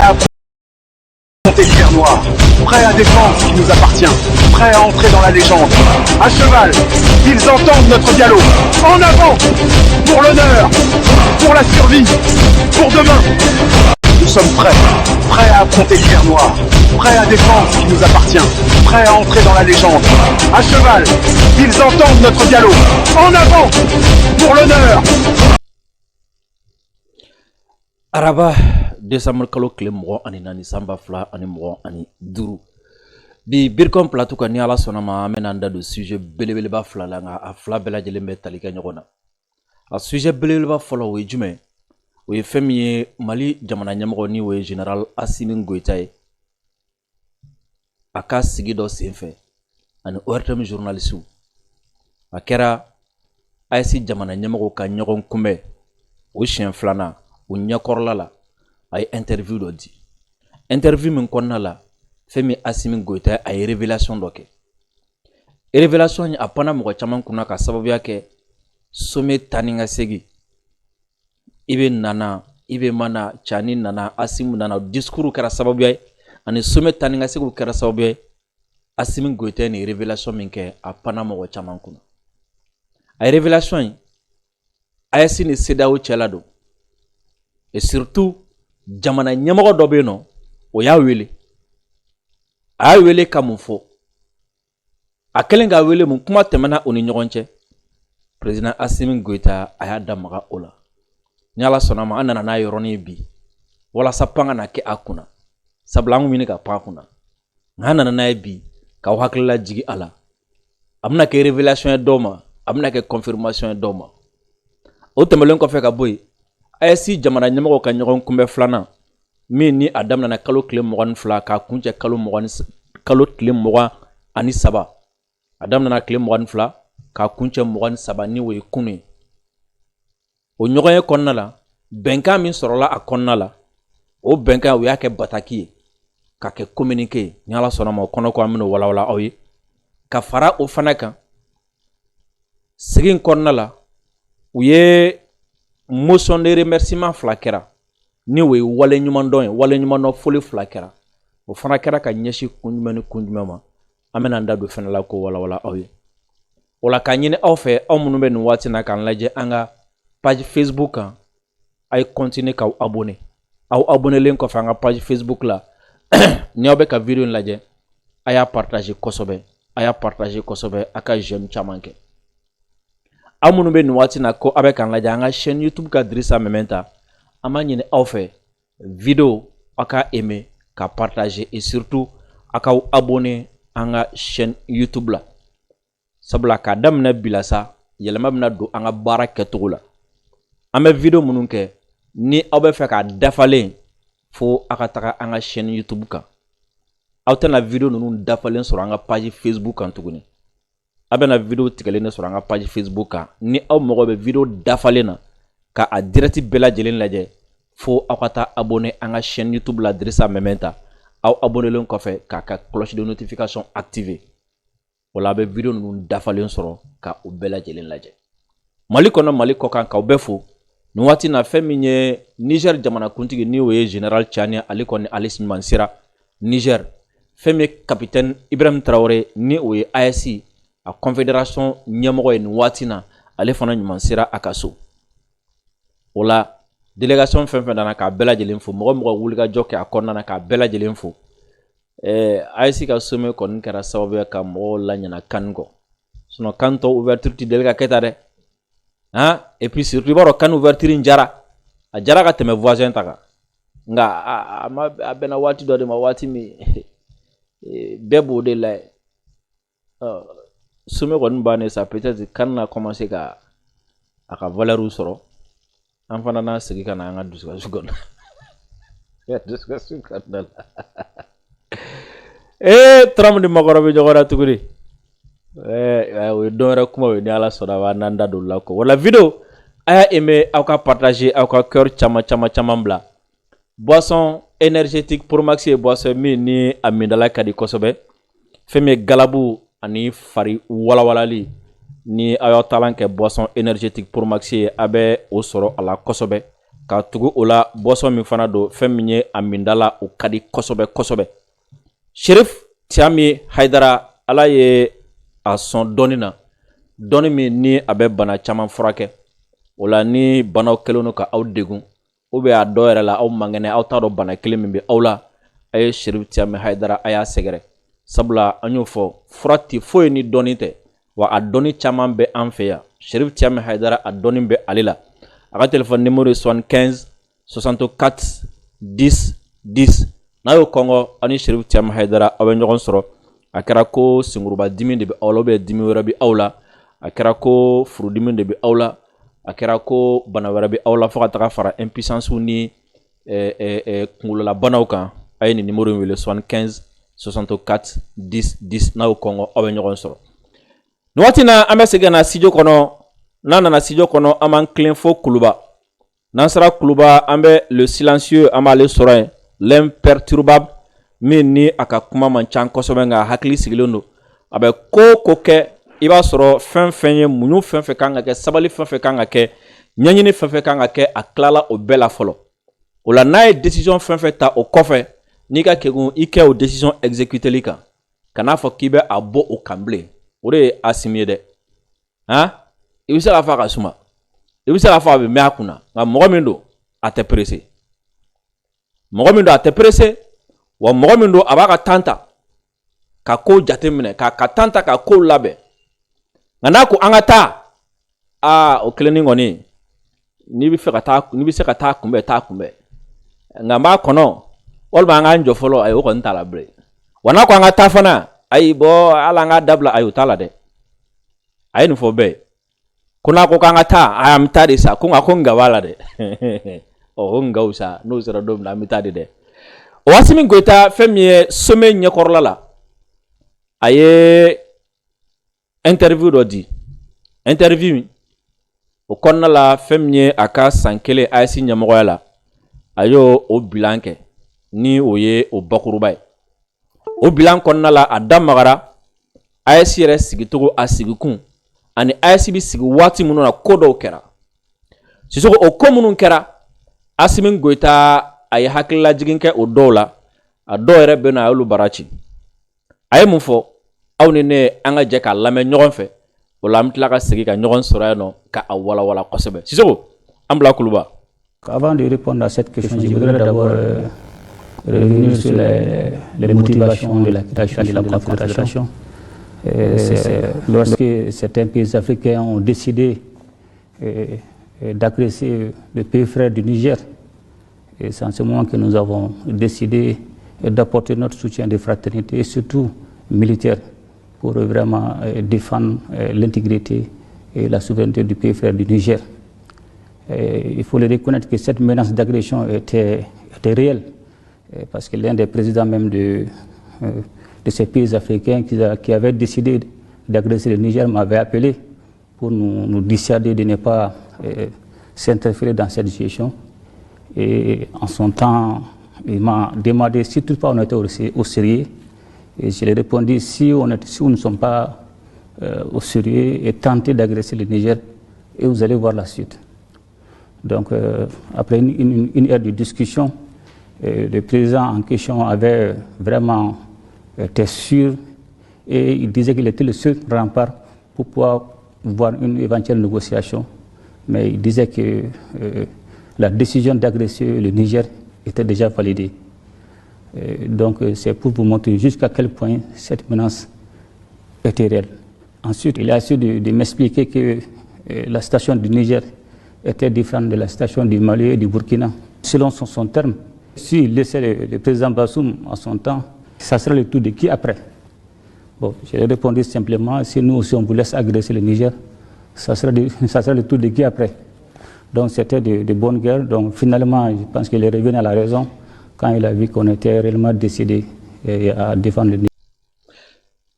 affronter le fer noir, prêts à défendre ce qui nous appartient, prêts à entrer dans la légende. À cheval, ils entendent notre dialogue. En avant, pour l'honneur, pour la survie, pour demain. Nous sommes prêts à affronter le fer noir, prêts à défendre ce qui nous appartient, prêts à entrer dans la légende. À cheval, ils entendent notre dialogue. En avant, pour l'honneur. Araba décembre kalo kile mɔgɔ ani naani sanba fila ani mɔgɔ ani duuru bi Bircom Plateau kan ni ala sɔnna ma an bɛna an da don sujet belebeleba fila la nka a fila bɛɛ lajɛlen bɛ tali kɛ ɲɔgɔn na. A sujet belebeleba fɔlɔ o ye jumɛn o ye fɛn min ye Mali jamana ɲɛmɔgɔ ni o ye Général Assimi Goïta ye a ka sigi dɔ senfɛ ani ORTM journaliste a kɛra AES jamana ɲɛmɔgɔ ka ɲɔgɔn kunbɛn o siɲɛ filanan o ɲɛkɔrɔla la a ye interview dɔ di interview min kɔnɔna la fɛn min Assimi Goïta a ye révélation dɔ kɛ révélation a panna mɔgɔ caman kunna ka sababuya kɛ sommet taa ni ka segin i bɛ nana i bɛ mana Cani nana Assimi nana discours kɛra sababuya ye ani sommet taa ni ka segin kɛra sababuya ye Assimi Goïta ni révélation min kɛ a panna mɔgɔ caman kunna a ye révélation in AES ni CEDEAO cɛla don et surtout jamana ɲɛmɔgɔ dɔ bɛ yen nɔ o y'a wele a y'a wele ka mun fɔ a kɛlen k'a wele mun kuma tɛmɛna o ni ɲɔgɔn cɛ président Assimi Goïta a y'a damaga o la ni ala sɔnna ma an nana n'a yɔrɔnin bi walasa pan ka na kɛ a kunna sabula an kun ɲini ka pan a kunna nka an nana n'a ye bi k'aw hakili lajigi a la a bɛna kɛ révélation ye dɔw ma a bɛna kɛ confirmation ye dɔw ma o tɛmɛlen kɔfɛ ka bɔ yen AES jamana ɲɛmɔgɔ ka ɲɔgɔn kunbɛn filanan min ni a daminɛna kalo tile 22 k'a kuncɛ kalo tile 23 a daminɛna tile 22 k'a kuncɛ 23 ni o ye kunu ye o ɲɔgɔn ye kɔnɔna la bɛnkan min sɔrɔla a kɔnɔna la o bɛnkan o y'a kɛ bataki ye ka kɛ communiqué ye ni ala sɔnna ma o kɔnɔ ko an bɛna o walawala aw ye ka fara o fana kan segin kɔnɔna la u ye motion de remerciement fila kɛra ni o ye wale ɲuman dɔn ye wale ɲuman dɔn foli fila kɛra o fana kɛra ka ɲɛsin kun jumɛn ni kun jumɛn ma an bɛna an da don fɛnɛ la ko walawala aw ye o la k'a ɲini aw fɛ aw minnu bɛ nin waati na k'an lajɛ an ka page Facebook kan a ye continuer k'aw abonné aw abonnelen kɔfɛ an ka page Facebook la ni aw bɛ ka video in lajɛ a y'a partager kosɛbɛ a y'a partager kosɛbɛ a ka j'aime caman kɛ aw minnu bɛ nin waati na ko a bɛ k'an lajɛ an ka chaîne YouTube ka Dirisa Mementa an b'a ɲini aw fɛ video a ka aimer ka partager et surtout a k'aw abonné an ka chaîne YouTube la sabula k'a daminɛ bila sa yɛlɛma bɛna don an ka baara kɛcogo la an bɛ video minnu kɛ ni aw bɛ fɛ k'a dafalen fo a ka taga an ka chaîne YouTube kan aw tɛna video ninnu dafalen sɔrɔ an ka page Facebook kan tuguni a bɛna video tigɛlen de sɔrɔ an ka page Facebook kan ni aw mago bɛ video dafalen na ka a direct bɛɛ lajɛlen lajɛ fo aw ka taa abonné an ka chaîne YouTube la Dirisa Mementa aw abonnelen kɔfɛ k'a ka cloche de notification activer o la a bɛ video ninnu dafalen sɔrɔ ka o bɛɛ lajɛlen lajɛ Mali kɔnɔ Mali kɔkan k'aw bɛɛ fo nin waati na fɛn min ye Niger jamanakuntigi ni o ye Général Tchani ale kɔni ale ɲuman sera Niger fɛn min ye capitaine Ibrahim Traoré ni o ye AES a confédération ɲɛmɔgɔ ye nin waati na ale fana ɲuman sera a ka so o la délégation fɛn fɛn nana k'a bɛɛ lajɛlen fo mɔgɔ mɔgɔ wulikajɔ kɛ a kɔnɔna na k'a bɛɛ lajɛlen fo AES ka sommet kɔni kɛra sababu ka mɔgɔw la ɲɛna kan kɔ sinon kan tɔ ouverture ti deli ka kɛ ta dɛ et puis surtout i b'a dɔn kan ouverture in jara a jara ka tɛmɛ voisin ta kan nka a bɛnna waati dɔ de ma waati min bɛɛ b'o de layɛ sommet kɔni bannen sa peut-être kan na commencer ka a ka valeur sɔrɔ an fana n'a sigi ka na an ka dusukasi kɔnɔ dusukasi kɔnɔna la Trump ni makɔrɔ bɛ ɲɔgɔn na tuguni o ye dɔn wɛrɛ kuma ye ni ala sɔnna a b'a n'an da don la ko wala video a y'a aimé aw ka partager aw ka cœur caman bila boisson énergétique Pro Max ye boisson min ni a mindala ka di kosɛbɛ fɛn min ye galabu ani fari walawalali ni aw y'aw talan kɛ boisson énergétique Pro Max ye a bɛ o sɔrɔ a la kosɛbɛ ka tugu o la boisson min fana don fɛn min ye a mindala o ka di kosɛbɛ kosɛbɛ. Sheriff Tiami Haidara ala ye a sɔn dɔnni na dɔnni min ni a bɛ bana caman furakɛ o la ni banaw kɛlen don ka aw degun ou bien a dɔ yɛrɛ la aw mangɛnɛ aw t'a dɔn bana kelen min bɛ aw la a ye Sheriff Tiami Haidara a y'a sɛgɛrɛ sabula an y'o fɔ fura tɛ foyi ni dɔnni tɛ wa a dɔnni caman bɛ an fɛ yan Sheriff Tiami Haidara a dɔnni bɛ ale la a ka téléphone numéro ye 75 64 10 10 n'a y'o kɔngɔ ani Sheriff Tiami Haidara aw bɛ ɲɔgɔn sɔrɔ a kɛra ko senkuruba dimi de bɛ aw la ou bien dimi wɛrɛ bɛ aw la a kɛra ko furudimi de bɛ aw la a kɛra ko bana wɛrɛ bɛ aw la fo ka taga fara impuissance ni kunkololabanaw kan a ye nin numéro in wele 75 64 10 10 n'a y'o kɔngɔ aw bɛ ɲɔgɔn sɔrɔ nin waati na an bɛ segin na studio kɔnɔ n'an nana studio kɔnɔ an b'an tilen fo Kuluba n'an sera Kuluba an bɛ le silencieux an b'ale sɔrɔ yen l'imperturbable min ni a ka kuma man ca kosɛbɛ nka hakili sigilen don a bɛ ko kɛ i b'a sɔrɔ fɛn fɛn ye muɲu fɛn fɛn kan ka kɛ sabali fɛn fɛn kan ka kɛ ɲɛɲini fɛn fɛn kan ka kɛ a tilala o bɛɛ la fɔlɔ o la n'a ye décision fɛn fɛn ta o kɔfɛ n'i ka kɛgun i kɛ o décision exécuteli kan kan'a fɔ k'i bɛ a bɔ o kan bilen o de ye Asimi ye dɛ han i bɛ se k'a fɔ a ka suma i bɛ se k'a fɔ a bɛ mɛn a kunna nka mɔgɔ min don a tɛ pressé mɔgɔ min don a tɛ pressé wa mɔgɔ min don a b'a ka temps ta ka ko jate minɛ ka temps ta ka ko labɛn nka n'a ko an ka taa o kelen ni kɔni n'i bɛ se ka taa kunbɛn taa kunbɛn nka n b'a kɔnɔ walima an k'an jɔ fɔlɔ ayi o kɔni t'a la bilen wa n'a ko an ka taa fana ayi bɔ ala an ka dabila ayi o t'a la dɛ a ye nin fɔ bɛɛ ko n'a ko k'an ka taa a an bɛ taa de sa ko nka ko n ga b'a la dɛ o n gaw sa n'o sera don min na an bɛ taa de dɛ o Asimi Goita fɛn min ye sommet ɲɛkɔrɔla la a ye interview dɔ di interview o kɔnɔna la fɛn min ye a ka san kelen AES ɲɛmɔgɔya la a y'o o bilan kɛ ni o ye o bakuruba ye o bilan kɔnɔna la a da magara AES yɛrɛ sigicogo a sigikun ani AES bɛ sigi waati minnu na ko dɔw kɛra Sisoko o ko minnu kɛra Asimi Goita a ye hakililajigin kɛ o dɔw la a dɔw yɛrɛ bɛ na a y'olu bara ci a ye mun fɔ aw ni ne an ka jɛ k'a lamɛn ɲɔgɔn fɛ o la an bɛ tila ka segin ka ɲɔgɔn sɔrɔ yan nɔ ka a walawala kosɛbɛ Sisoko an bila Kuluba. Avant de répondre à cette question, je voudrais d'abord revenir sur les motivations de la création de la Confédération. Lorsque certains pays africains ont décidé d'agresser le pays frère du Niger, et c'est en ce moment que nous avons décidé d'apporter notre soutien de fraternité et surtout militaire pour vraiment défendre l'intégrité et la souveraineté du pays frère du Niger. Il faut le reconnaître que cette menace d'agression était réelle, parce que l'un des présidents même de ces pays africains qui avait décidé d'agresser le Niger m'avait appelé pour nous dissuader de ne pas s'interférer dans cette situation. Et en son temps, il m'a demandé si toutefois on était au sérieux. Et je lui ai répondu si nous ne sommes pas au sérieux et tenter d'agresser le Niger, et vous allez voir la suite. Donc, après une heure de discussion, le président en question avait vraiment été sûr et il disait qu'il était le seul rempart pour pouvoir voir une éventuelle négociation. Mais il disait que la décision d'agresser le Niger était déjà validée. Donc, c'est pour vous montrer jusqu'à quel point cette menace était réelle. Ensuite, il a essayé de m'expliquer que la situation du Niger était différente de la situation du Mali et du Burkina. Selon son terme, s'il laissait le président Bassoum en son temps, ça serait le tour de qui après? Bon, je lui ai répondu simplement, si nous aussi on vous laisse agresser le Niger, ça serait le tour de qui après? Donc c'était de bonne guerre. Donc finalement, je pense qu'il est revenu à la raison quand il a vu qu'on était réellement décidé à défendre le Niger.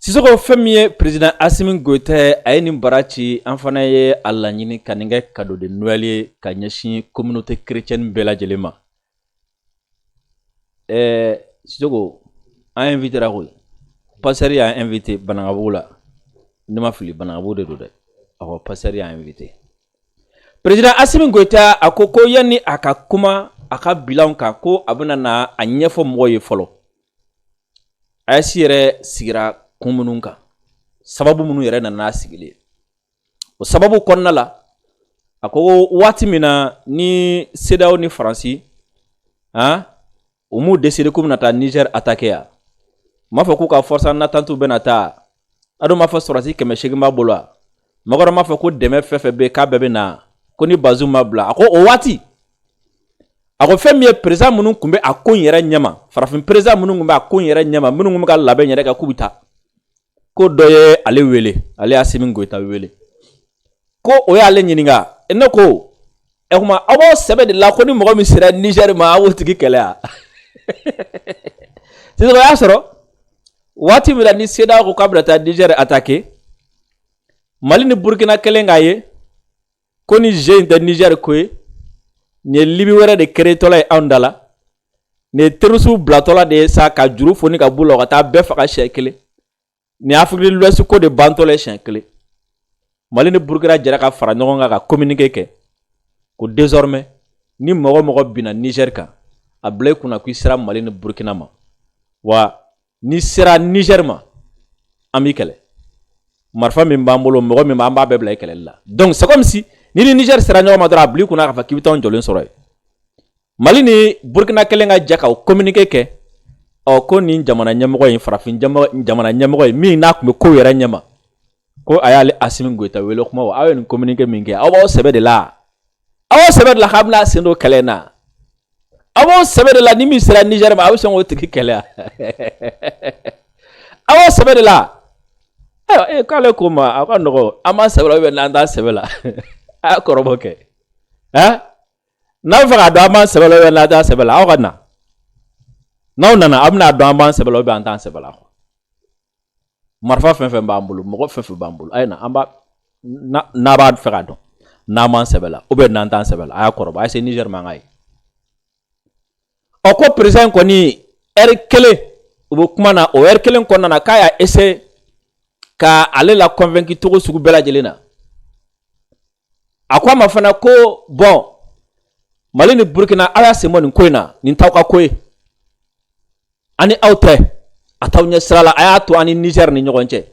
Sisoko fɛn min ye président Asimi Goita a ye nin bara ci an fana ye a laɲini ka nin kɛ cadeau de Noël ye ka ɲɛsin communauté chrétienne bɛɛ lajɛlen ma. Sisoko an invité ra koyi pasteur y'a invité Banagabugu la ne ma fili Banagabugu de do dɛ awɔ pasteur y'a invité Président Assimi Goïta a ko yanni a ka kuma a ka bilan kan ko a bɛna na a ɲɛfɔ mɔgɔw ye fɔlɔ. AES yɛrɛ sigira kun minnu kan sababu minnu yɛrɛ nana n'a sigili. O sababu kɔnɔna la a ko waati min na ni CEDEAO ni Faransi u m'u décidé k'u bɛna taa Niger attaquer ya. M'a fɔ k'u ka force en attente bɛna taa. Ado m'a fɔ sɔrɔsi 800 b'a bolo wa. Mɔgɔ dɔ m'a fɔ ko dɛmɛ fɛn fɛn bɛ k'a bɛɛ bɛ na. Ko ni Bazoum ma bila a ko o waati a ko fɛn min ye président minnu tun bɛ a ko in yɛrɛ ɲɛma farafin président minnu tun bɛ a ko in yɛrɛ ɲɛma minnu tun bɛ ka labɛn yɛrɛ kan k'u bɛ taa ko dɔ ye ale wele ale Assimi Goïta wele ko o y'ale ɲininka ne ko ɛ kuma aw b'aw sɛbɛn de la ko ni mɔgɔ min sera Niger ma aw b'o tigi kɛlɛ ya sisan o y'a sɔrɔ waati min na ni CEDEAO ko k'a bɛna taa Niger attaquer Mali ni Burkina kɛlen k'a ye ko ni G in tɛ Niger ko ye ni ye Libi wɛrɛ de créé tɔla ye anw da la ni ye terroriste bilatɔla de ye sa ka juru foni ka b'u la ka taa bɛɛ faga siɲɛ kelen ni Afrique de l'Ouest ko de bantɔla ye siɲɛ kelen Mali ni Burkina jɛra ka fara ɲɔgɔn kan ka communiqué kɛ ko désormais ni mɔgɔ mɔgɔ binna Niger kan a bila i kunna k'i sera Mali ni Burkina ma wa ni sera Niger ma an b'i kɛlɛ marifa min b'an bolo mɔgɔ min b'an b'a bɛɛ bila i kɛlɛli la donc c'est comme si ni Niger sera ɲɔgɔn ma dɔrɔn a bila i kunna k'a fɔ k'i bɛ taa anw jɔlen sɔrɔ yen Mali ni Burkina kɛlen ka jɛ ka o communiqué kɛ ko nin jamana ɲɛmɔgɔ in farafin jamana ɲɛmɔgɔ in min n'a tun bɛ ko yɛrɛ ɲɛma ko a y'ale Assimi Goïta wele kuma aw ye nin communiqué min kɛ aw b'aw sɛbɛn de la k'a bɛna sen dɔ kɛlɛ in na aw b'aw sɛbɛn de la ni min sera Niger ma aw bɛ sɔn k'o tigi kɛlɛ ya aw b'aw sɛbɛn de la ayiwa k'ale ko ma a ka nɔgɔ an b'an sɛbɛn la ou bien n'an t'an sɛbɛn la a y'a kɔrɔbɔ kɛ n'aw bɛ fɛ k'a dɔn an b'an sɛbɛn la ou bien n'an t'an sɛbɛn la aw ka na n'aw nana aw bɛna dɔn an b'an sɛbɛn la ou bien an t'an sɛbɛn la marifa fɛn fɛn b'an bolo mɔgɔ fɛn fɛn b'an bolo a ye na an b'a n'a b'a fɛ k'a dɔn n'an b'an sɛbɛn la ou bien n'an t'an sɛbɛn la a y'a kɔrɔbɔ a ye se Niger man ka ye ko président kɔni heure kelen u bɛ kuma na o heure kelen kɔnɔna na k'a y'a essayer ka ale la convaincre togo sugu bɛɛ lajɛlen na a ko a ma fana ko bon Mali ni Burkina aw y'a sen bɔ nin ko in na nin t'aw ka ko ye ani aw tɛ a t'aw ɲɛ sira la a y'a to ani Niger ni ɲɔgɔn cɛ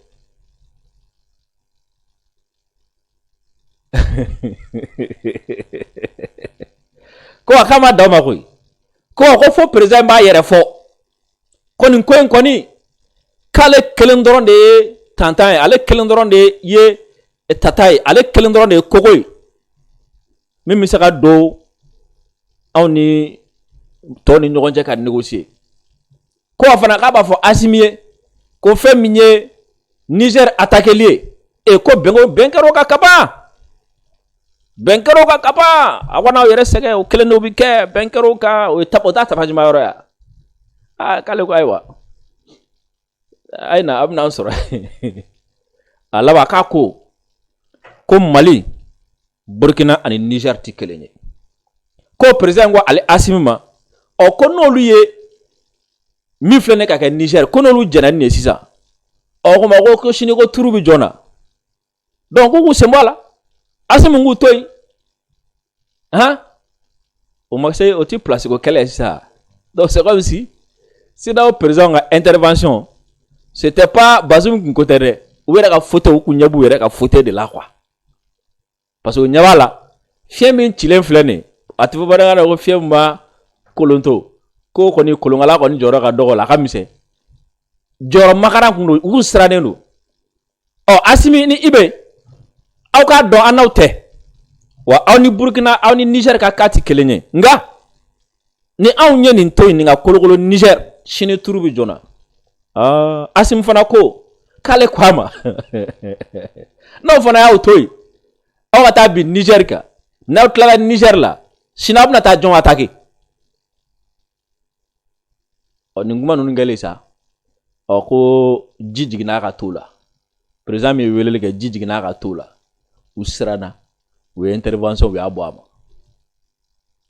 ko a k'a ma d'aw ma koyi ko fo président b'a yɛrɛ fɔ ko nin ko in kɔni k'ale kelen dɔrɔn de ye tantan ye ale kelen dɔrɔn de ye tata ye ale kelen dɔrɔn de ye kogo ye min bɛ se ka don anw ni tɔw ni ɲɔgɔn cɛ ka négocier ko a fana k'a b'a fɔ Assimi ye ko fɛn min ye Niger attaqueli ye ko bɛn kɛra o kan kaban a ko n'aw yɛrɛ sɛgɛn o kelen de o bɛ kɛ bɛn kɛra o kan o t'a tapajima yɔrɔ ya k'ale ko ayiwa a ye na a bɛna an sɔrɔ a laban k'a ko Mali Burkina ani Niger tɛ kelen ye ko président ko ale Assimi ma ko n'olu ye min filɛ ne ka kɛ Niger ko n'olu jɛnna nin ye sisan ko sini ko turu bɛ jɔn na donc k'u sen bɔ a la Assimi k'u to yen o ma se o tɛ place ko kɛlɛ sisan donc c'est comme si CEDEAO président ka intervention c'était pas Bazoum kun ko tɛ dɛ u yɛrɛ ka fauteuil u kun ɲɛ b'u yɛrɛ ka fauteuil de la quoi parce que o ɲɛ b'a la fiɲɛ min cilen filɛ nin a tɛ fɔ bamanankan na ko fiɲɛ min b'a kolonto ko kɔni kolonkala kɔni jɔyɔrɔ ka dɔgɔ la a ka misɛn jɔyɔrɔ makaran kun don u kun sirannen don Assimi ni Ibe aw k'a dɔn an n'aw tɛ wa aw ni Burkina aw ni Niger ka cas tɛ kelen ye nka ni anw ye nin to yen nin ka kolokolo Niger sini turu bɛ jɔn na Assimi fana ko k'ale ko a ma n'aw fana y'aw to yen aw ka taa bin Niger kan n'aw tilala Niger la sini aw bɛna taa jɔn attaquer nin kuma ninnu kɛlen sa ko ji jiginna ka t'o la président min ye weleli kɛ ji jiginna ka t'o la u siranna u ye intervention u y'a bɔ a ma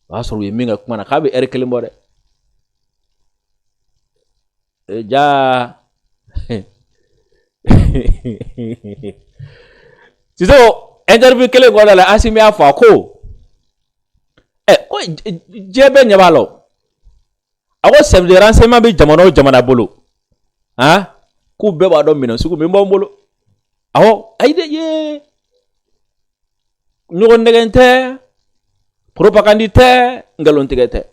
o y'a sɔrɔ u ye min kɛ kuma na k'a bɛ heure kelen bɔ dɛ ja sisan interview kelen ko la Assimi a fɔ ko ko diɲɛ bɛɛ ɲɛ b'a la a ko chef de renseignement bɛ jamana o jamana bolo k'u bɛɛ b'a dɔn minɛn sugu min b'an bolo awɔ ayi de ye ɲɔgɔn nɛgɛn tɛ propagande tɛ ngalontigɛ tɛ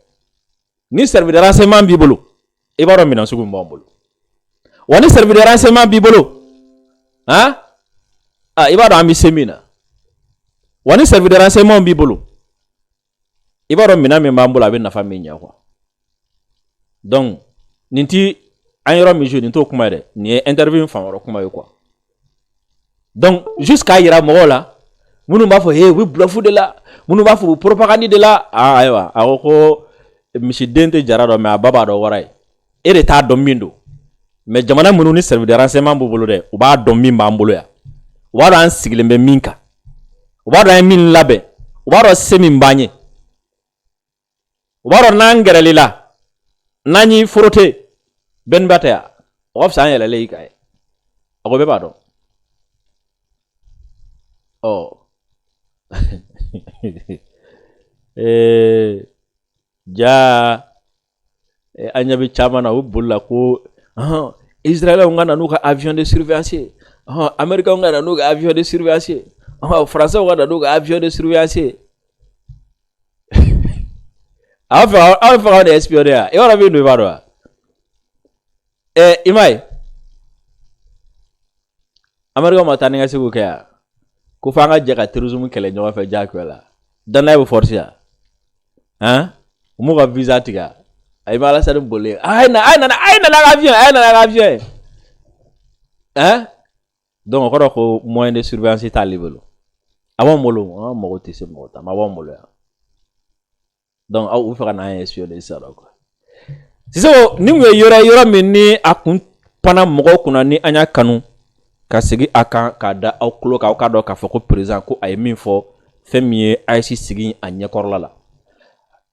ni service de renseignement b'i bolo i b'a dɔn minɛn sugu min b'an bolo wa ni service de renseignement b'i bolo i b'a dɔn an bɛ se min na wa ni service de renseignement b'i bolo i b'a dɔn minɛn min b'an bolo a bɛ nafa min ɲɛ quoi donc nin ti an yɔrɔ min joué nin t'o kuma ye dɛ nin ye interview in fan wɛrɛ kuma ye quoi donc jusqu'à yira mɔgɔw la minnu b'a fɔ u bɛ bluff de la minnu b'a fɔ u bɛ propagande de la ayiwa a ko misiden tɛ jara dɔn mais a ba b'a dɔn wara ye e de t'a dɔn min don mais jamana minnu ni service de renseignement b'u bolo dɛ u b'a dɔn min b'an bolo yan u b'a dɔn an sigilen bɛ min kan u b'a dɔn an ye min labɛn u b'a dɔn se min b'an ye u b'a dɔn n'an gɛrɛli la n'an y'i forote bɛnba tɛ yan o ka fisa an yɛlɛlen i kan ye a ko bɛɛ b'a dɔn ja an ɲɛ bɛ caman na u boli la ko Israëlens ka na n'u ka avion de surveillance ye Américains ka na n'u ka avion de surveillance ye Français ka na n'u ka avion de surveillance ye aw fɛ ka de espionner ya i b'a dɔn min don i b'a dɔn wa i m'a ye Américains ma taa ni ka segu kɛ yan ko f'an ka jɛ ka terrorisme kɛlɛ ɲɔgɔn fɛ jagoya la danaya bɛ force ya u m'u ka visa tigɛ ay ma Alassane boli ay nana avion donc o kɔrɔ ko moyen de surveillance t'ale bolo a b'an bolo mɔgɔ tɛ se mɔgɔ ta ma b'an bolo yan donc aw fɛ ka n'an espionner sisan quoi sisan ni mun ye yɔrɔ min ni a kun pana mɔgɔw kunna ni an y'a kanu ka segin a kan k'a da aw tulo kan aw k'a dɔn k'a fɔ ko président ko a ye min fɔ fɛn min ye AES sigi a ɲɛkɔrɔla la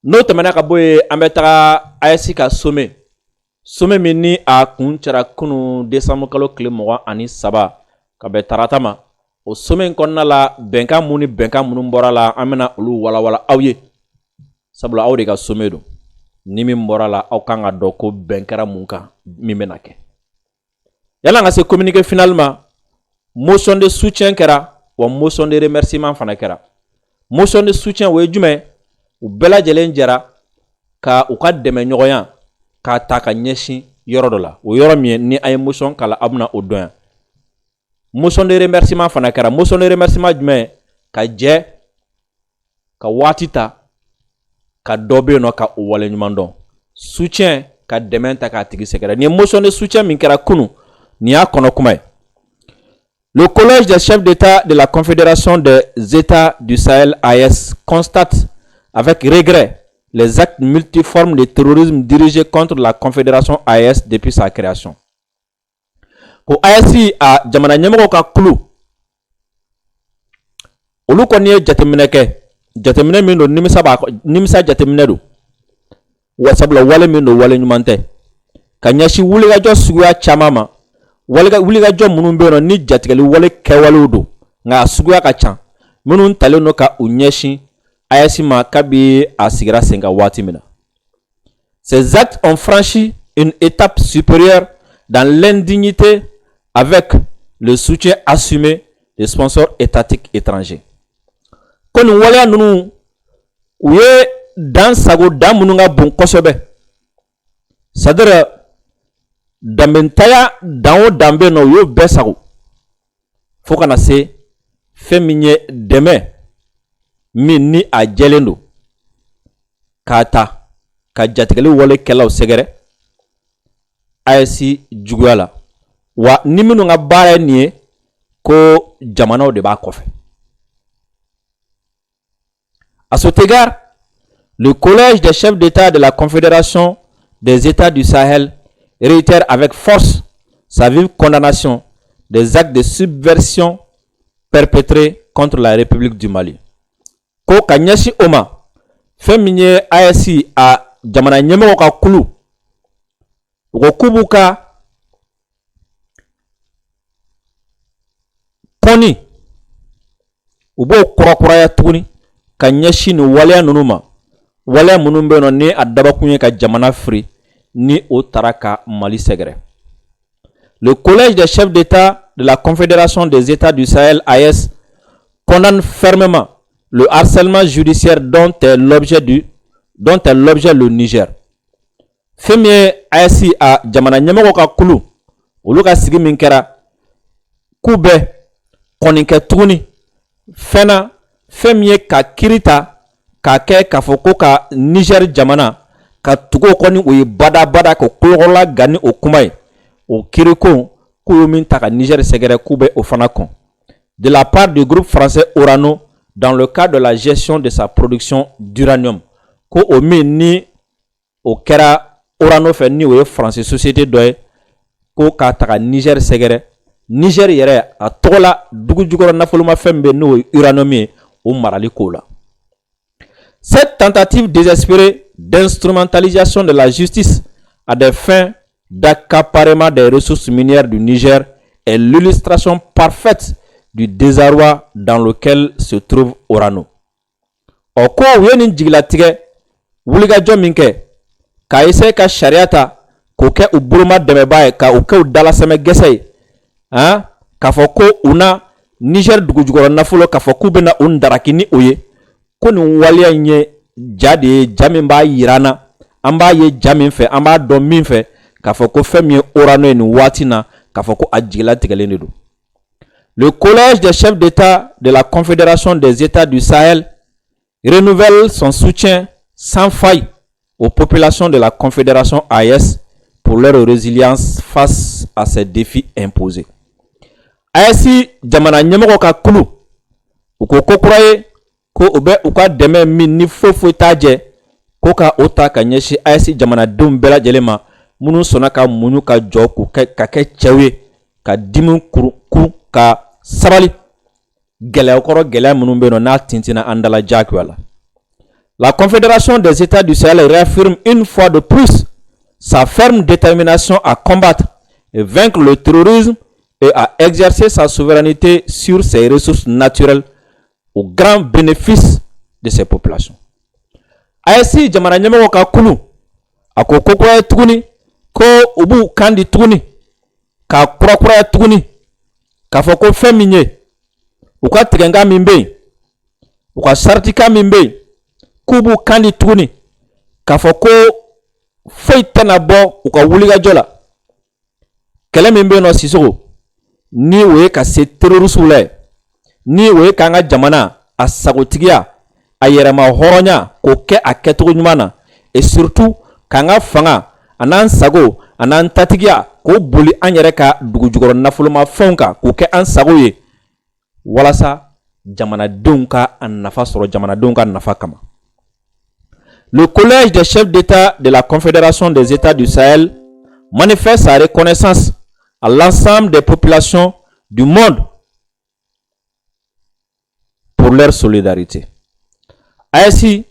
n'o tɛmɛna ka bɔ yen an bɛ taga AES ka sommet min ni a kun cɛra kunu décembre kalo tile 23 ka bɛn tarata ma o sommet in kɔnɔna la bɛnkan minnu bɔra la an bɛna olu walawala aw ye sabula aw de ka sommet don ni min bɔra la aw kan ka dɔn ko bɛn kɛra mun kan min bɛna kɛ yala an ka se communiqué final ma motion de soutien kɛra wa motion de remerciement fana kɛra motion de soutien o ye jumɛn u bɛɛ lajɛlen jɛra ka u ka dɛmɛ ɲɔgɔnya k'a ta ka ɲɛsin yɔrɔ dɔ la o yɔrɔ min ni an ye motion kala aw bɛna o dɔn yan motion de remerciement fana kɛra motion de remerciement jumɛn ka jɛ ka waati ta ka dɔ bɛ yen nɔ ka o waleɲuman dɔn soutien ka dɛmɛ ta k'a tigi sɛgɛrɛ ni motion de soutien min kɛra kunu ni y'a kɔnɔ kuma ye le collège des chefs d'État de la Confédération des États du Sahel AES constate avec regret les actes multiformes de terrorisme dirigés contre la Confédération AES depuis sa création. Ko AES a jamana ɲɛmɔgɔw ka kulu olu kɔni ye jateminɛ kɛ jateminɛ min don nimisa jateminɛ don wa sabula wale min don wale ɲuman tɛ ka ɲɛsin wulikajɔ suguya caman ma wulikajɔ minnu bɛ yen nɔ ni jatigɛli wale kɛwalew don nka a suguya ka ca minnu talen don ka u ɲɛsin AES ma kabi a sigira sen kan waati min na. Ces actes ont franchi une étape supérieure dans l'indignité avec le soutien assumé des sponsors étatiques étrangers. Ko nin waleya ninnu u ye dan sago dan minnu ka bon kosɛbɛ c'est-à-dire danbentaya dan o dan bɛ yen nɔ u y'o bɛɛ sago fo kana se fɛn min ye dɛmɛ min ni a jɛlen don k'a ta ka jatigɛli walekɛlaw sɛgɛrɛ AES juguya la wa ni minnu ka baara ye nin ye ko jamanaw de b'a kɔfɛ. À cet égard, le collège des chefs d'État de la Confédération des États du Sahel réitère avec force sa vive condamnation des actes de subversion perpétrés contre la République du Mali. Ko ka ɲɛsin o ma fɛn min ye AES a jamana ɲɛmɔgɔw ka kulu u ko k'u b'u ka kɔni u b'o kurakuraya tuguni ka ɲɛsin ni waleya ninnu ma waleya minnu bɛ yen nɔ ni a dabakun ye ka jamana firi ni o tara ka Mali sɛgɛrɛ. Le collège des chefs d'État de la Confédération des États du Sahel AES condamne fermement le harcèlement judiciaire dont est l'objet le Niger. Fɛn min ye AES a jamana ɲɛmɔgɔ ka kulu olu ka sigi min kɛra k'u bɛ kɔni kɛ tuguni fɛn min ye ka kiiri ta k'a kɛ k'a fɔ ko ka Niger jamana ka tugu o kɔ ni o ye badabada ka kulokɔrɔla gani o kuma ye o kiiri ko k'u ye min ta ka Niger sɛgɛrɛ k'u bɛ o fana kɔn. De la part du groupe français Orano dans le cadre de la gestion de sa production d'uranium ko o min ni o kɛra Orano fɛ ni o ye français société dɔ ye ko k'a ta ka Niger sɛgɛrɛ. Niger yɛrɛ a tɔgɔ la dugu jukɔrɔ nafolomafɛn bɛ n'o ye uranium ye o marali ko la. Cette tentative désespérée d'instrumentalisation de la justice à des fins d'accaparement des ressources minières du Niger est l'illustration parfaite du désarroi dans lequel se trouve Orano. O ko u ye nin jigilatigɛ wulikajɔ min kɛ k'a essayer ka sariya ta k'o kɛ u boloma dɛmɛbaa ye ka o kɛ u dalasɛmɛ gɛsɛ ye k'a fɔ ko u na Niger dugu jukɔrɔ nafolo k'a fɔ k'u bɛna u ndaraki ni o ye ko nin waleya in ye ja de ye ja min b'a yira an na an b'a ye ja min fɛ an b'a dɔn min fɛ k'a fɔ ko fɛn min ye Orano ye nin waati na k'a fɔ ko a jigilatigɛlen de don. Le collège des chefs d'État de la Confédération des États du Sahel renouvelle son soutien sans faille aux populations de la Confédération AES pour leur résilience face à ces défis imposés. AES jamana ɲɛmɔgɔ ka kulu u ko kokura ye ko u bɛ u ka dɛmɛ min ni foyi t'a jɛ ko ka o ta ka ɲɛsin AES jamanadenw bɛɛ lajɛlen ma minnu sɔnna ka muɲu ka jɔ ka kɛ cɛw ye ka dimi kuru ka sabali gɛlɛya kɔrɔ gɛlɛya minnu bɛ yen nɔ n'a tintina an dala jagoya la. La Confédération des États du Sahel réaffirme une fois de plus sa ferme détermination à combattre et vaincre le terrorisme et à exercer sa souveraineté sur ses ressources naturelles au grand bénéfice de ses populations. AES jamana ɲɛmɔgɔ ka kulu a ko kokura ye tuguni ko u b'u kan di tuguni ka kurakura ye tuguni k'a fɔ ko fɛn min ye u ka tigɛnkan min bɛ yen u ka saritikan min bɛ yen k'u b'u kan di tuguni k'a fɔ ko foyi tɛna bɔ u ka wulikajɔ la kɛlɛ min bɛ yen nɔ Sisoko ni o ye ka se terrorisiw la ni o ye k'an ka jamana a sagotigiya a yɛrɛma hɔrɔnya k'o kɛ a kɛcogo ɲuman na et surtout k'an ka fanga a n'an sago a n'an tatigiya k'o boli an yɛrɛ ka dugu jukɔrɔ nafolomafɛnw kan k'o kɛ an sago ye walasa jamanadenw ka a nafa sɔrɔ jamanadenw ka nafa kama. Le collège des chefs d'État de la Confédération des États du Sahel manifeste sa reconnaissance à l'ensemble des populations du monde pour leur solidarité. AES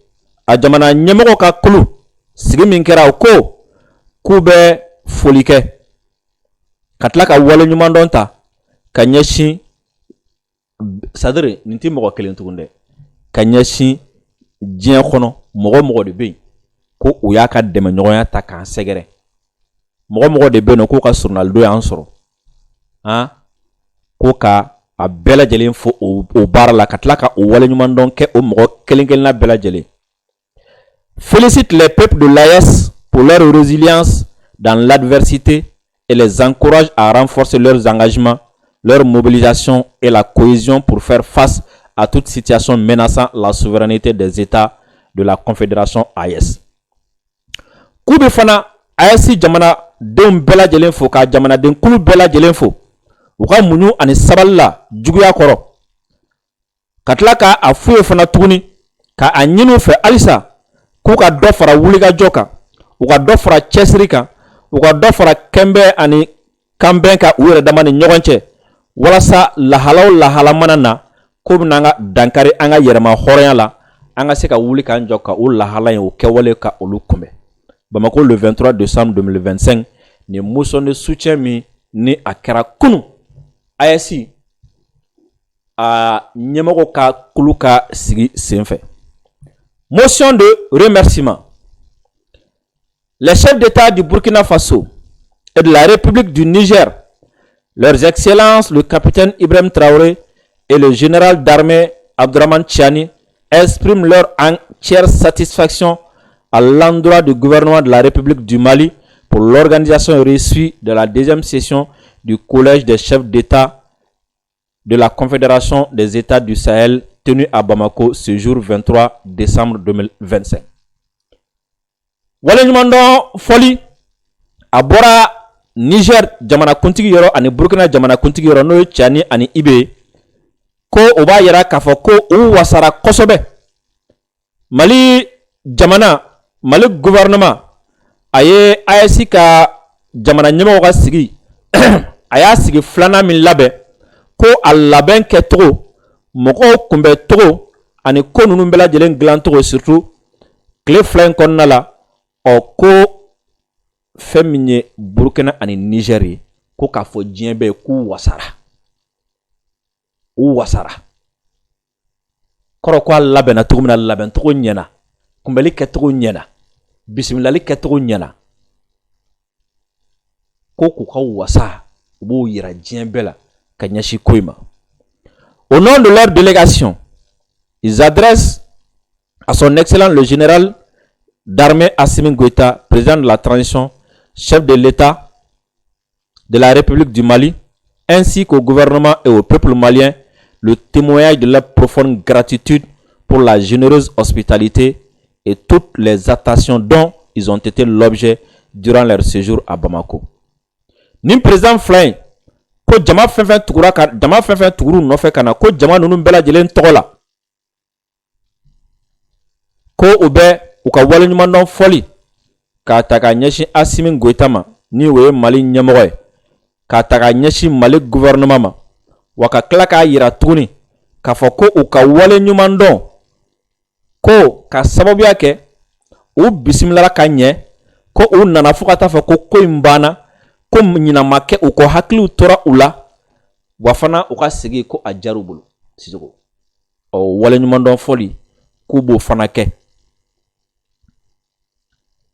a jamana ɲɛmɔgɔ ka kulu sigi min kɛra o ko k'u bɛ foli kɛ ka tila ka wale ɲuman dɔn ta ka ɲɛsin sadiri nin tɛ mɔgɔ kelen tugun dɛ ka ɲɛsin diɲɛ kɔnɔ mɔgɔ de bɛ yen ko u y'a ka dɛmɛɲɔgɔnya ta k'an sɛgɛrɛ mɔgɔ de bɛ yen k'u ka surunalidon y'an sɔrɔ ko ka a bɛɛ lajɛlen fo o baara la ka tila ka o wale ɲuman dɔn kɛ o mɔgɔ kelen-kelenna bɛɛ lajɛlen. Félicite les peuples de l'AES pour leur résilience dans l'adversité et les encourage à renforcer leurs engagements, leur mobilisation et la cohésion pour faire face à toute situation menaçant la souveraineté des États de la Confédération AES. Kube fana AES jamana den bɛɛ lajɛlen fo ka jamana den kulu bɛɛ lajɛlen fo u ka muɲu ani sabali la juguya kɔrɔ ka tila ka a f'u ye fana tuguni ka a ɲini u fɛ halisa k'u ka dɔ fara wulikajɔ kan u ka dɔ fara cɛsiri kan u ka dɔ fara kɛnbɛn ani kanbɛn kan u yɛrɛ dama ni ɲɔgɔn cɛ walasa lahala mana na ko bɛna an ka dankari an ka yɛrɛma hɔrɔnya la an ka se ka wuli k'an jɔ ka o lahala in o kɛwale ka olu kunbɛn. Bamako le 23 décembre 2025 ni motion de soutien min ni a kɛra kunu AES a ɲɛmɔgɔ ka kulu ka sigi senfɛ. Motion de remerciement. Les chefs d'État du Burkina Faso et de la République du Niger, leurs excellences le capitaine Ibrahim Traoré et le général d'armée Abdourahmane Tchani, expriment leur entière satisfaction à l'endroit du gouvernement de la République du Mali pour l'organisation réussie de la deuxième session du Collège des chefs d'État de la Confédération des États du Sahel tenue à Bamako ce jour 23 décembre 2025. Walenyumando foli abora Niger jamana kuntigi yoro ani Burkina jamana kuntigi yoro no Tchani ani Ibe ko oba yara kafo ko u wasara kosobe Mali jamana Mali gouvernement aye AEC ka jamana nyemo ga sigi aya sigi flana min labe ko alaben ke togo moko kumbe togo ani ko nunu bela jelen glan togo surtout clé flan konnala o ko feminye Burkina ani Niger ko ka fo jienbe ku wasara u wasara koro ko labena togo mina laben togo nyena kumbeli ke togo nyena bismillah ke togo nyena ko ku ka wasa bo yira jienbe la kanyashi koima. Au nom de leur délégation, ils adressent à son excellent le général d'armée Assimi Goïta, président de la transition, chef de l'État de la République du Mali, ainsi qu'au gouvernement et au peuple malien, le témoignage de leur profonde gratitude pour la généreuse hospitalité et toutes les attentions dont ils ont été l'objet durant leur séjour à Bamako. Nim président Flain, ko jama fenfen tugura ka jama fenfen tuguru no fe kana ko jama nunu bela jelen togola ko obe u ka wale nyuma non foli ka taga nyeshi Assimi Goïta ma ni we Mali nyemogo ka taga nyeshi Mali gouvernement ma waka kla ka yira tuguni ka fo ko u ka wale nyuma ndon ko ka sababu yake u bismillah ka nye ko u nana fukata fo ko imbana ko nyina make u ko hakli tora ula wafana u ka sigi ko ajaru bulu sisoko o wale nyumandon foli ku bo fana ke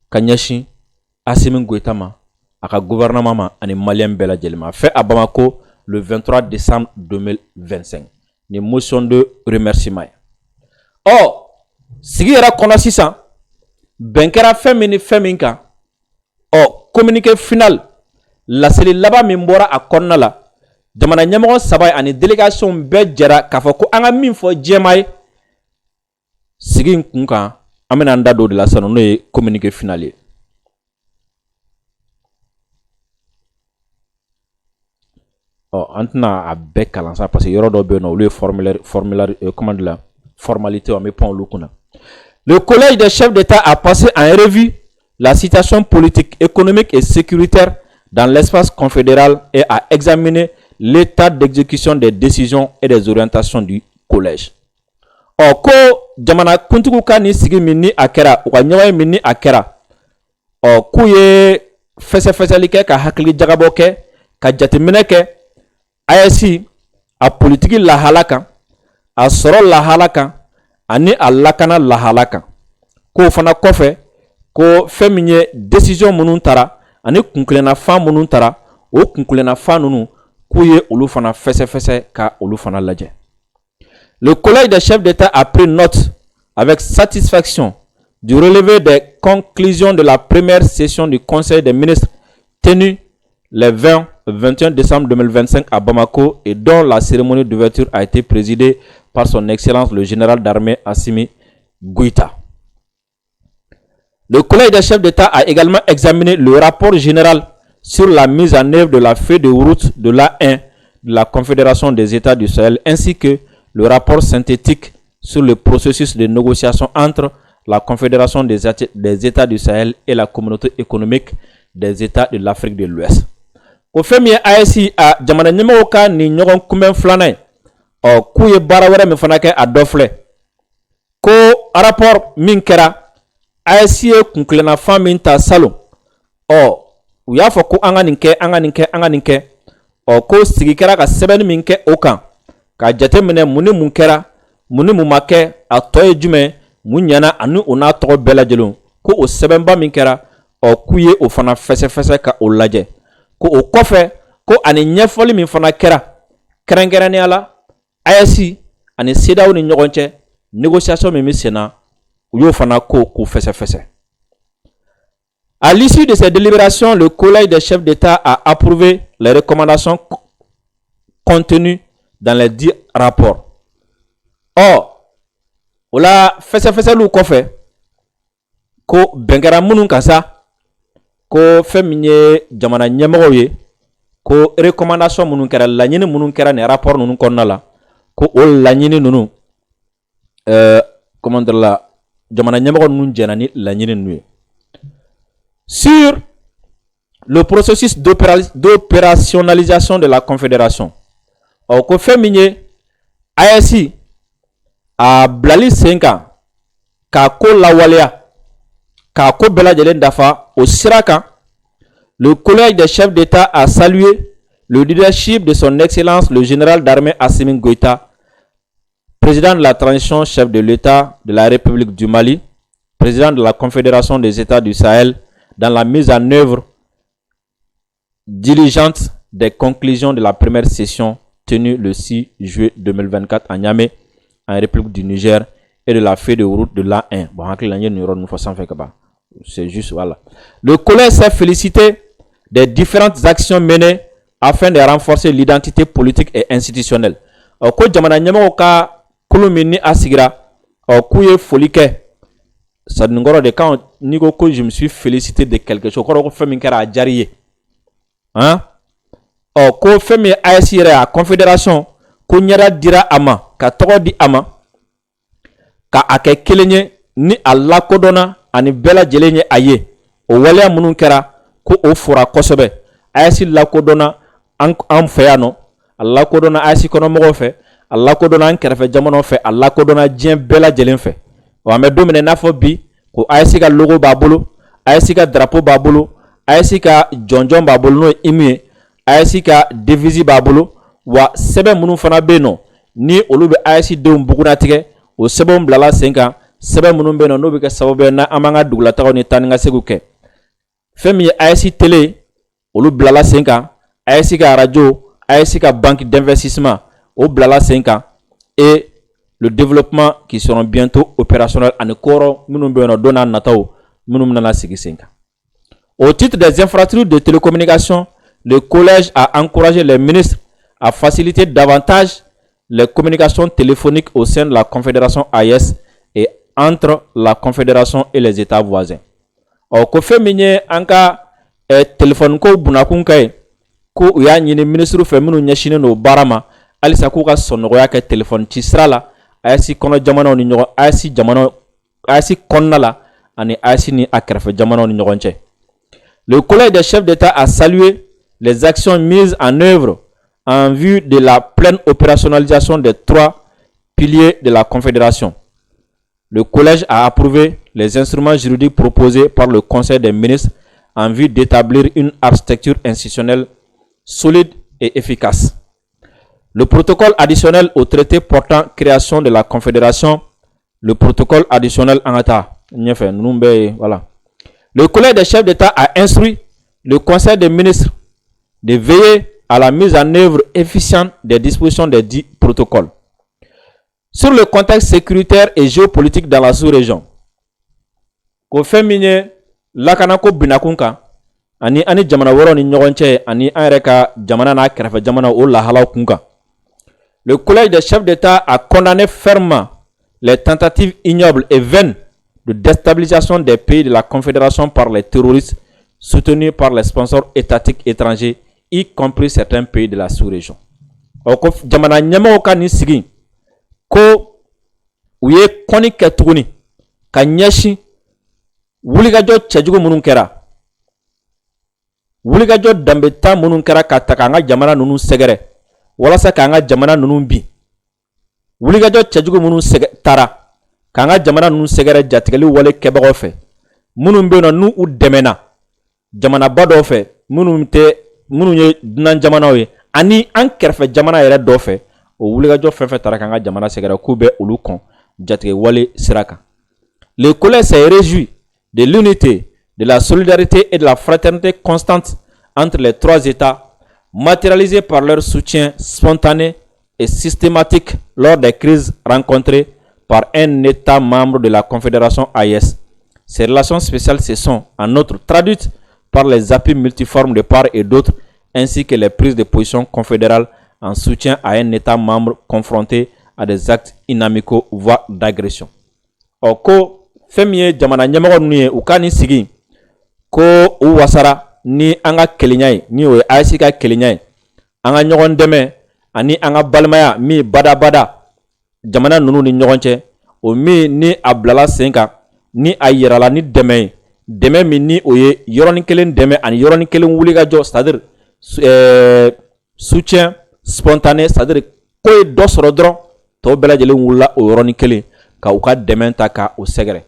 kanyashi Assimi Goïta ma aka gouvernement ma ani malien bela jelima fait à Bamako le 23 décembre 2025 ni motion de remerciement. Oh sigi era kono sisan benkera feminka oh communiqué final la seli laba min bɔra a kɔnɔna la jamana ɲɛmɔgɔ saba ani délégation bɛɛ jɛra k'a fɔ ko an ka min fɔ jɛma ye sigi in kun kan an bɛna an da don o de la sisan n'o ye communiqué final ye. An tɛna a bɛɛ kalan sa parce que yɔrɔ dɔ bɛ yen nɔ olu ye formalité an bɛ pan olu kunna. Le collège des chefs d'État a passé en revue la situation politique, économique et sécuritaire dans l'espace confédéral et a examiné l'état d'exécution des décisions et des orientations du collège. Ko jamana kuntugu ka ni sigi minni akera u ka ɲɔgɔn minni akera ku ye fɛsɛfɛsɛli kɛ ka hakili jagabɔ kɛ ka jateminɛ kɛ AEC a politiki lahala kan a sɔrɔ lahala kan ani a lakana lahala kan ko fana kɔfɛ ko fɛn min ye décision minnu tara ani kunkilenna fan minnu tara o kunkilenna fan ninnu k'u ye olu fana fɛsɛfɛsɛ ka olu fana lajɛ. Le collège des chefs d'État a pris note avec satisfaction du relevé des conclusions de la première session du Conseil des ministres tenue les 20-21 décembre 2025 à Bamako et dont la cérémonie d'ouverture a été présidée par son Excellence le général d'armée Assimi Goïta. Le collège des chefs d'État a également examiné le rapport général sur la mise en œuvre de la feuille de route de l'A1 de la Confédération des États du Sahel ainsi que le rapport synthétique sur le processus de négociation entre la Confédération des États du Sahel et la Communauté économique des États de l'Afrique de l'Ouest. Au fait, AEC a jamana nyemo ka ni nyogon kumben flana o kuye bara wara me fanake a dofle ko rapport min kera AEC kunklena famin ta salon o u y'a fɔ ko an ka nin kɛ o ko sigi kɛra ka sɛbɛnni min kɛ o kan ka jate minɛ mun ni mun kɛra mun ni mun ma kɛ a tɔ ye jumɛn mun ɲɛna ani o n'a tɔgɔ bɛɛ lajɛlen ko o sɛbɛnba min kɛra k'u ye o fana fɛsɛfɛsɛ ka o lajɛ ko o kɔfɛ ko ani ɲɛfɔli min fana kɛra kɛrɛnkɛrɛnnenya la AES ani CEDEAO ni ɲɔgɔn cɛ négociation min bɛ sen na u y'o fana ko k'u fɛsɛfɛsɛ. À l'issue de ces délibérations, le collège des chefs d'État a approuvé les recommandations contenues dans les 10 rapports. Or, o la fɛsɛfɛsɛliw kɔfɛ ko bɛnkɛra minnu kan sa ko fɛn min ye jamana ɲɛmɔgɔw ye ko recommandation minnu kɛra laɲini minnu kɛra nin rapport ninnu kɔnɔna la ko o laɲini ninnu comment dire la jamana ɲɛmɔgɔ ninnu jɛna ni laɲini ninnu ye. Sur le processus d'opérationnalisation de la confédération ko fɛn min ye AES a bilali sen kan k'a ko lawaleya k'a ko bɛɛ lajɛlen dafa o sira kan, le collège des chefs d'État a salué le leadership de son excellence le général d'armée Assimi Goïta, président de la transition, chef de l'État de la République du Mali, président de la Confédération des États du Sahel, dans la mise en œuvre diligente des conclusions de la première session tenue le 6 juillet 2024 à Niamey, en République du Niger, et de la feuille de route de l'A1. C'est juste, voilà. Le collège s'est félicité des différentes actions menées afin de renforcer l'identité politique et institutionnelle. Ko jamana ɲɛmɔgɔw ka kulu min ni a sigira k'u ye foli kɛ sadingɔrɔ de kan ni ko je me suis félicité de quelque chose kɔrɔ ko fɛn min kɛra a diyara i ye ko fɛn min ye AES yɛrɛ a confédération ko ɲɛda dira a ma ka tɔgɔ di a ma ka a kɛ kelen ye ni a lakodɔnna ani bɛɛ lajɛlen ye a ye o waleya minnu kɛra ko o fora kosɛbɛ. AES lakodɔnna an fɛ yan nɔ, a lakodɔnna AES kɔnɔmɔgɔw fɛ, a lakodɔnna an kɛrɛfɛ jamanaw fɛ, a lakodɔnna diɲɛ bɛɛ lajɛlen fɛ. An bɛ don min na i n'a fɔ bi ko AES ka logo b'a bolo, AES ka drapeau b'a bolo, AES ka jɔnjɔn b'a bolo n'o ye hymne ye, AES ka devise b'a bolo, wa sɛbɛn minnu fana bɛ yen nɔ ni olu bɛ AES denw bugunnatigɛ o sɛbɛnw bilala sen kan, sɛbɛn minnu bɛ yen nɔ n'o bɛ kɛ sababu ye n'an b'an ka dugulataagaw ni taa ni ka seginw kɛ. Fɛn min ye AES télé olu bilala sen kan, AES ka radio, AES ka banque d'investissement o bilala sen kan, et le développement qui seront bientôt opérationnels ani kɔrɔ minnu bɛ yen nɔ don n'a nataw minnu bɛna sigi sen kan. Au titre des infrastructures de télécommunication, le collège a encouragé les ministres à faciliter davantage les communications téléphoniques au sein de la confédération AES et entre la confédération et les États voisins. Ko fɛn min ye an ka téléphone ko bunakun ka ye ko u y'a ɲini ministre fɛ minnu ɲɛsinnen don baara ma halisa k'u ka sɔnɔgɔya kɛ téléphone ci sira la AES kɔnɔ jamanaw ni ɲɔgɔn AES kɔnɔna la ani AES ni a kɛrɛfɛ jamanaw ni ɲɔgɔn cɛ. Le collège des chefs d'État a salué les actions mises en œuvre en vue de la pleine opérationnalisation des 3 piliers de la Confédération. Le collège a approuvé les instruments juridiques proposés par le Conseil des ministres en vue d'établir une architecture institutionnelle solide et efficace. Le protocole additionnel au traité portant création de la Confédération, le protocole additionnel en état. Voilà. Le collège des chefs d'État a instruit le Conseil des ministres de veiller à la mise en œuvre efficiente des dispositions des 10 protocoles. Sur le contexte sécuritaire et géopolitique dans la sous-région, ko fɛn min ye lakana ko binakun kan ani jamana wɛrɛw ni ɲɔgɔn cɛ ani an yɛrɛ ka jamana n'a kɛrɛfɛ jamana o lahalaw kun kan. Le collège des chefs d'État a condamné fermement les tentatives ignobles et vaines de déstabilisation des pays de la Confédération par les terroristes soutenus par les sponsors étatiques étrangers, y compris certains pays de la sous-région. Ko jamana ɲɛmɔgɔw ka nin sigi ko u ye kɔni kɛ tuguni ka ɲɛsin wulikajɔ cɛjugu minnu kɛra, wulikajɔ danbeta minnu kɛra ka ta k'an ka jamana ninnu sɛgɛrɛ walasa k'an ka jamana ninnu bin, wulikajɔ cɛjugu minnu taara k'an ka jamana ninnu sɛgɛrɛ jatigɛli wale kɛbagaw fɛ minnu bɛ yen nɔ n'u dɛmɛna jamanaba dɔw fɛ minnu ye dunan jamanaw ye ani an kɛrɛfɛ jamana yɛrɛ dɔw fɛ o wulikajɔ fɛn fɛn tara kan ka jamana sɛgɛrɛ k'u bɛ olu kɔn jatigɛ wale sira kan. Le collège s'est réjoui de l'unité, de la solidarité et de la fraternité constante entre les trois États, matérialisée par leur soutien spontané et systématique lors des crises rencontrées par un État membre de la Confédération AES. Ces relations spéciales se sont, en outre, traduites par les appuis multiformes de part et d'autre, ainsi que les prises de position confédérales en soutien à un État membre confronté à des actes inamicaux voire d'agression. Oko femie jamana nyamago nuye ukani sigi ko u wasara ni anga kelinyai ni o aisika kelinyai anga nyogon deme ani anga balmaya mi bada jamana nunu ni ɲɔgɔn cɛ o min ni a bilala sen kan ni a yirala ni dɛmɛ min ni o ye yɔrɔnin kelen dɛmɛ ani yɔrɔnin kelen wulikajɔ c'est-à-dire soutien spontané c'est-à-dire ko ye dɔ sɔrɔ dɔrɔn tɔw bɛɛ lajɛlen wulila o yɔrɔnin kelen ka u ka dɛmɛ ta ka o sɛgɛrɛ.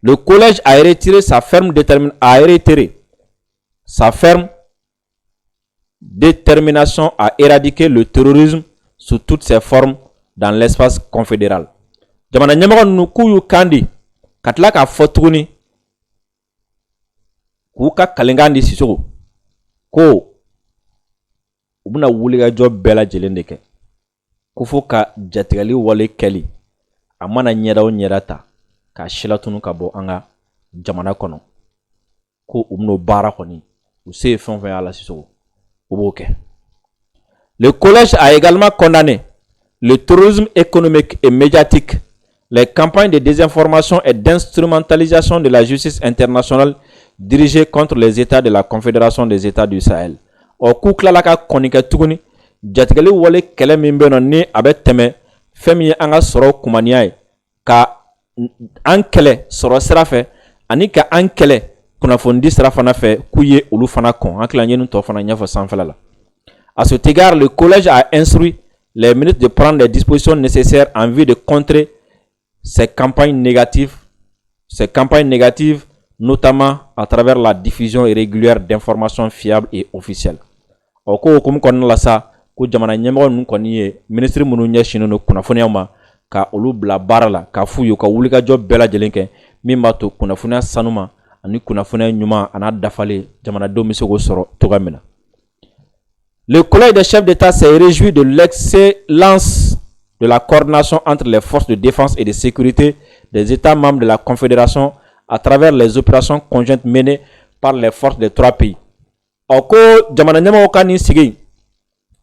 Le collège a retiré sa ferme détermination à éradiquer le terrorisme sous toutes ses formes dans l'espace confédéral. Jamana ɲɛmɔgɔ ninnu k'u y'u kan di ka tila k'a fɔ tuguni k'u ka kalenkan di Sisoko ko u bɛna wulikajɔ bɛɛ lajɛlen de kɛ ko fo ka jatigɛli wale kɛli a mana ɲɛda o ɲɛda ta k'a silatunu ka bɔ an ka jamana kɔnɔ ko u bɛn'o baara kɔni u se ye fɛn o fɛn y'a la Sisoko u b'o kɛ. Le collège a également condamné le terrorisme économique et médiatique, les campagnes de désinformation et d'instrumentalisation de la justice internationale dirigées contre les États de la Confédération des États du Sahel. O ku kilala ka kɔnikɛ tuguni jatigɛli wale kɛlɛ min bɛ yen nɔ ni a bɛ tɛmɛ fɛn min ye an ka sɔrɔ kumaniya ye ka an kɛlɛ sɔrɔ sira fɛ ani ka an kɛlɛ kunnafoni sira fana fɛ k'u ye olu fana kɔn an kila ɲɛni tɔ fana ɲɛfɔ sanfɛla la. À cet égard, le collège a instruit les ministres de prendre les dispositions nécessaires en vue de contrer ces campagnes négatives, notamment à travers la diffusion irrégulière d'informations fiables et officielles. O ko hukumu kɔnɔna la sa ko jamana ɲɛmɔgɔ ninnu kɔni ye ministre minnu ɲɛsinnen don kunnafoniyaw ma ka olu bila baara la ka f'u ye ka wulikajɔ bɛɛ lajɛlen kɛ min b'a to kunnafoniya sanuma ani kunnafoniya ɲuman a n'a dafalen jamanadenw bɛ se k'o sɔrɔ cogoya min na. Le collège des chefs d'État s'est réjoui de l'excellence de la coordination entre les forces de défense et de sécurité des États membres de la Confédération à travers les opérations conjointes menées par les forces des trois pays. Oko jamana ɲɛmɔgɔw ka nin sigi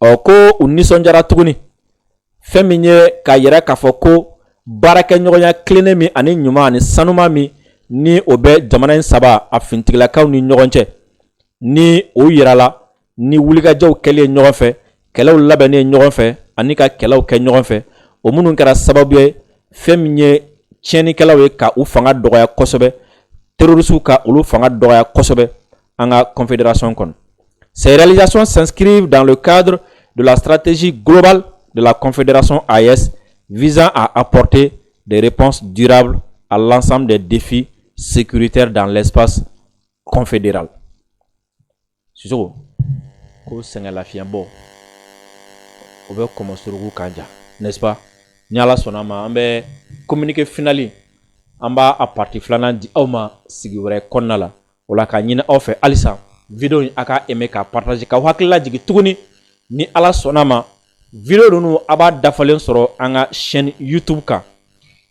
oko u nisɔndiyara tuguni fɛn min ye k'a yɛrɛ k'a fɔ ko baarakɛɲɔgɔnya tilennen min ani ɲuman ani sanuma min ni o bɛ jamana in saba a fintigilakaw ni ɲɔgɔn cɛ ni o yirala ni wulikajɔw kɛli ye ɲɔgɔn fɛ kɛlɛw labɛnni ye ɲɔgɔn fɛ ani ka kɛlɛw kɛ ɲɔgɔn fɛ o minnu kɛra sababu ye fɛn min ye tiɲɛnikɛlaw ye ka u fanga dɔgɔya kosɛbɛ terroristes ka olu fanga dɔgɔya kosɛbɛ an ka confédération kɔnɔ. Ces réalisations s'inscrivent dans le cadre de la stratégie globale de la confédération AES visant à apporter des réponses durables à l'ensemble des défis sécuritaires dans l'espace confédéral. Sisoko ko sɛgɛn lafiɲɛbɔ o bɛ kɔmɔ suruku kan ja, n'est-ce pas? Ni Ala sɔnna ma an bɛ communiqué finali an b'a a partie filanan di aw ma sigi wɛrɛ kɔnɔna la o la ka ɲini aw fɛ halisa video in a ka aimer ka partager ka hakili lajigin tuguni ni Ala sɔnna ma video ninnu a b'a dafalen sɔrɔ an ka chaîne YouTube kan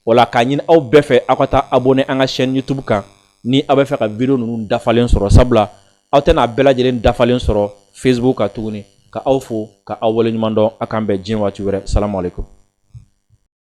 o la ka ɲini aw bɛɛ fɛ aw ka taa abonner an ka chaîne YouTube kan ni aw bɛ fɛ ka video ninnu dafalen sɔrɔ sabula aw tɛna a bɛɛ lajɛlen dafalen sɔrɔ Facebook kan tuguni ka aw fo ka aw waleɲuman dɔn a k'an bɛn diɲɛ waati wɛrɛ. Salamu alaikum.